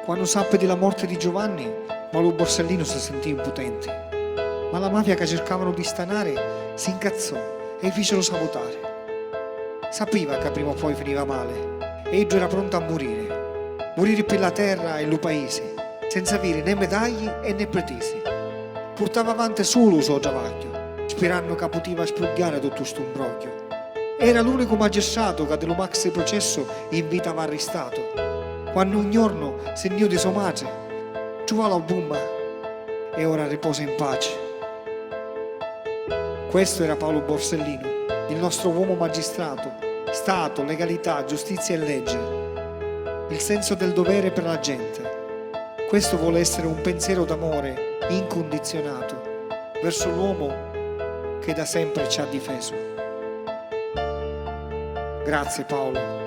Quando seppe della morte di Giovanni, Paolo Borsellino si sentì impotente. Ma la mafia che cercavano di stanare si incazzò e fecero sabotare. Sapeva che prima o poi finiva male e Eggio era pronto a morire per la terra e il paese, senza avere né medaglie e né pretese. Portava avanti solo il suo travaglio, sperando che poteva spruggare tutto questo imbroglio. Era l'unico magistrato che dello maxi processo in vita va arrestato. Quando un giorno segnò di sua madre, trovò la bomba e ora riposa in pace. Questo era Paolo Borsellino, il nostro uomo magistrato, Stato, legalità, giustizia e legge, il senso del dovere per la gente. Questo vuole essere un pensiero d'amore incondizionato verso l'uomo che da sempre ci ha difeso. Grazie Paolo.